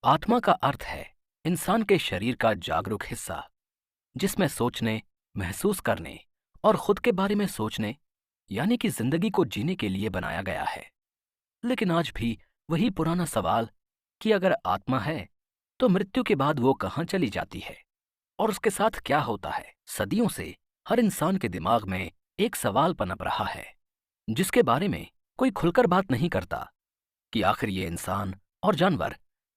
आत्मा का अर्थ है इंसान के शरीर का जागरूक हिस्सा, जिसमें सोचने, महसूस करने और खुद के बारे में सोचने यानी कि जिंदगी को जीने के लिए बनाया गया है। लेकिन आज भी वही पुराना सवाल कि अगर आत्मा है तो मृत्यु के बाद वो कहाँ चली जाती है और उसके साथ क्या होता है। सदियों से हर इंसान के दिमाग में एक सवाल पनप रहा है, जिसके बारे में कोई खुलकर बात नहीं करता कि आखिर ये इंसान और जानवर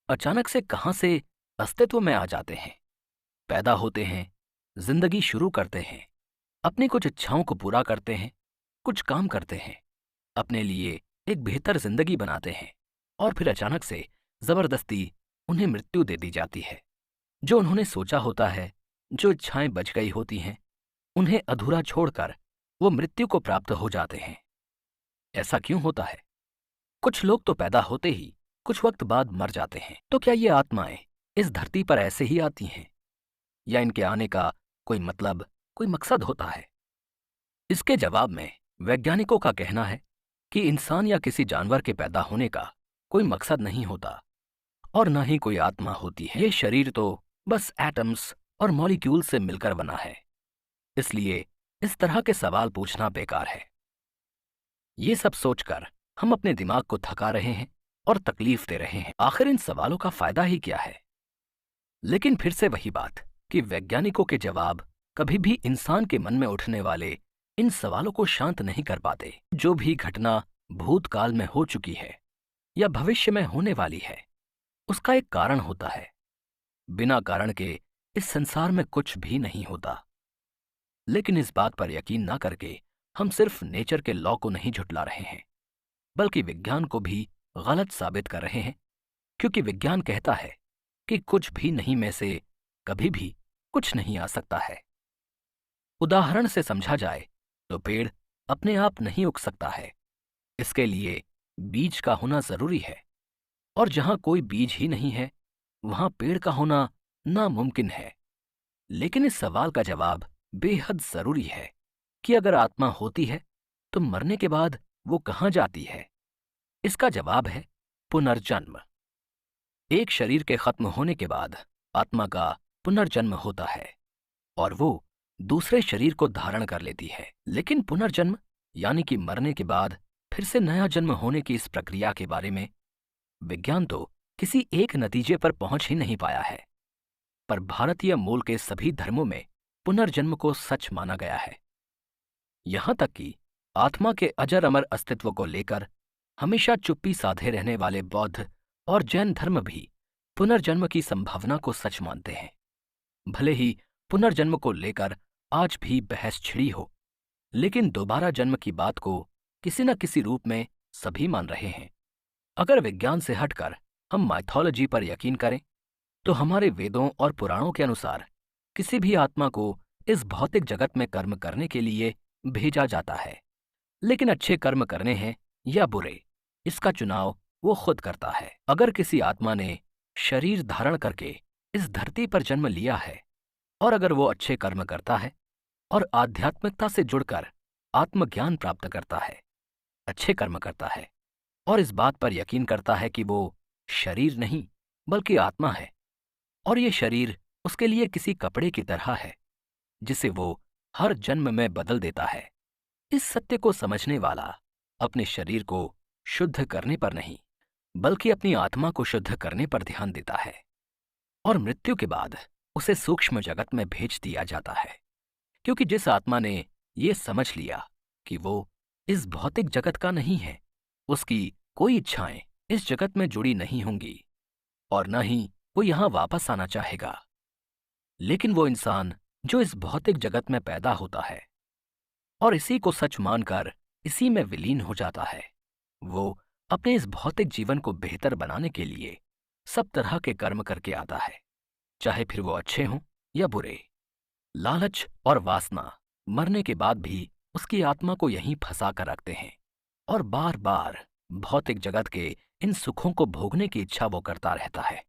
अचानक से कहां से अस्तित्व में आ जाते हैं, पैदा होते हैं, जिंदगी शुरू करते हैं, अपनी कुछ इच्छाओं को पूरा करते हैं, कुछ काम करते हैं, अपने लिए एक बेहतर जिंदगी बनाते हैं और फिर अचानक से जबरदस्ती उन्हें मृत्यु दे दी जाती है। जो उन्होंने सोचा होता है, जो इच्छाएं बच गई होती हैं, उन्हें अधूरा छोड़कर वो मृत्यु को प्राप्त हो जाते हैं। ऐसा क्यों होता है? कुछ लोग तो पैदा होते ही कुछ वक्त बाद मर जाते हैं। तो क्या ये आत्माएं इस धरती पर ऐसे ही आती हैं या इनके आने का कोई मतलब, कोई मकसद होता है? इसके जवाब में वैज्ञानिकों का कहना है कि इंसान या किसी जानवर के पैदा होने का कोई मकसद नहीं होता और न ही कोई आत्मा होती है। ये शरीर तो बस एटम्स और मॉलिक्यूल से मिलकर बना है। इसलिए इस तरह के सवाल पूछना बेकार है। ये सब सोचकर हम अपने दिमाग को थका रहे हैं और तकलीफ दे रहे हैं। आखिर इन सवालों का फायदा ही क्या है? लेकिन फिर से वही बात कि वैज्ञानिकों के जवाब कभी भी इंसान के मन में उठने वाले इन सवालों को शांत नहीं कर पाते। जो भी घटना भूतकाल में हो चुकी है या भविष्य में होने वाली है, उसका एक कारण होता है। बिना कारण के इस संसार में कुछ भी नहीं होता। लेकिन इस बात पर यकीन न करके हम सिर्फ नेचर के लॉ को नहीं झुठला रहे हैं, बल्कि विज्ञान को भी गलत साबित कर रहे हैं। क्योंकि विज्ञान कहता है कि कुछ भी नहीं में से कभी भी कुछ नहीं आ सकता है। उदाहरण से समझा जाए तो पेड़ अपने आप नहीं उग सकता है। इसके लिए बीज का होना जरूरी है, और जहां कोई बीज ही नहीं है वहां पेड़ का होना नामुमकिन है। लेकिन इस सवाल का जवाब बेहद जरूरी है कि अगर आत्मा होती है तो मरने के बाद वो कहां जाती है। इसका जवाब है पुनर्जन्म। एक शरीर के खत्म होने के बाद आत्मा का पुनर्जन्म होता है और वो दूसरे शरीर को धारण कर लेती है। लेकिन पुनर्जन्म यानी कि मरने के बाद फिर से नया जन्म होने की इस प्रक्रिया के बारे में विज्ञान तो किसी एक नतीजे पर पहुंच ही नहीं पाया है। पर भारतीय मूल के सभी धर्मों में पुनर्जन्म को सच माना गया है। यहां तक कि आत्मा के अजर अमर अस्तित्व को लेकर हमेशा चुप्पी साधे रहने वाले बौद्ध और जैन धर्म भी पुनर्जन्म की संभावना को सच मानते हैं। भले ही पुनर्जन्म को लेकर आज भी बहस छिड़ी हो, लेकिन दोबारा जन्म की बात को किसी न किसी रूप में सभी मान रहे हैं। अगर विज्ञान से हटकर हम माइथोलॉजी पर यकीन करें तो हमारे वेदों और पुराणों के अनुसार किसी भी आत्मा को इस भौतिक जगत में कर्म करने के लिए भेजा जाता है। लेकिन अच्छे कर्म करने हैं या बुरे, इसका चुनाव वो खुद करता है। अगर किसी आत्मा ने शरीर धारण करके इस धरती पर जन्म लिया है और अगर वो अच्छे कर्म करता है और आध्यात्मिकता से जुड़कर आत्मज्ञान प्राप्त करता है, अच्छे कर्म करता है और इस बात पर यकीन करता है कि वो शरीर नहीं बल्कि आत्मा है और ये शरीर उसके लिए किसी कपड़े की तरह है जिसे वो हर जन्म में बदल देता है, इस सत्य को समझने वाला अपने शरीर को शुद्ध करने पर नहीं बल्कि अपनी आत्मा को शुद्ध करने पर ध्यान देता है और मृत्यु के बाद उसे सूक्ष्म जगत में भेज दिया जाता है। क्योंकि जिस आत्मा ने ये समझ लिया कि वो इस भौतिक जगत का नहीं है, उसकी कोई इच्छाएं इस जगत में जुड़ी नहीं होंगी और न ही वो यहां वापस आना चाहेगा। लेकिन वो इंसान जो इस भौतिक जगत में पैदा होता है और इसी को सच मानकर इसी में विलीन हो जाता है, वो अपने इस भौतिक जीवन को बेहतर बनाने के लिए सब तरह के कर्म करके आता है, चाहे फिर वो अच्छे हों या बुरे। लालच और वासना मरने के बाद भी उसकी आत्मा को यहीं फंसा कर रखते हैं और बार बार भौतिक जगत के इन सुखों को भोगने की इच्छा वो करता रहता है।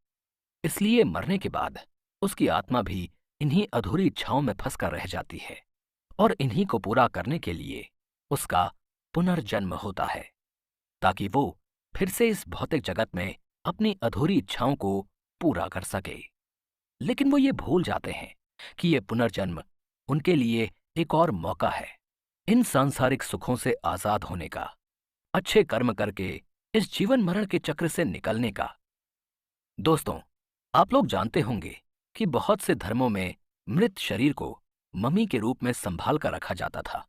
इसलिए मरने के बाद उसकी आत्मा भी इन्हीं अधूरी इच्छाओं में फंसकर रह जाती है और इन्हीं को पूरा करने के लिए उसका पुनर्जन्म होता है, ताकि वो फिर से इस भौतिक जगत में अपनी अधूरी इच्छाओं को पूरा कर सके। लेकिन वो ये भूल जाते हैं कि ये पुनर्जन्म उनके लिए एक और मौका है इन सांसारिक सुखों से आजाद होने का, अच्छे कर्म करके इस जीवन मरण के चक्र से निकलने का। दोस्तों, आप लोग जानते होंगे कि बहुत से धर्मों में मृत शरीर को मम्मी के रूप में संभाल कर रखा जाता था।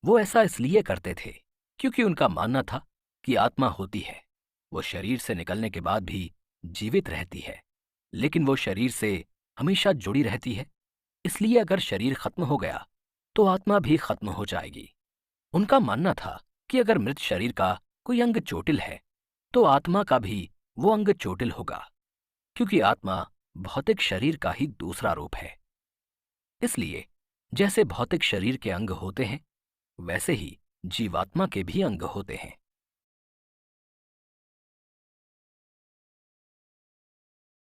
वो ऐसा इसलिए करते थे क्योंकि उनका मानना था कि आत्मा होती है, वो शरीर से निकलने के बाद भी जीवित रहती है, लेकिन वो शरीर से हमेशा जुड़ी रहती है। इसलिए अगर शरीर खत्म हो गया तो आत्मा भी खत्म हो जाएगी। उनका मानना था कि अगर मृत शरीर का कोई अंग चोटिल है तो आत्मा का भी वो अंग चोटिल होगा, क्योंकि आत्मा भौतिक शरीर का ही दूसरा रूप है। इसलिए जैसे भौतिक शरीर के अंग होते हैं, वैसे ही जीवात्मा के भी अंग होते हैं।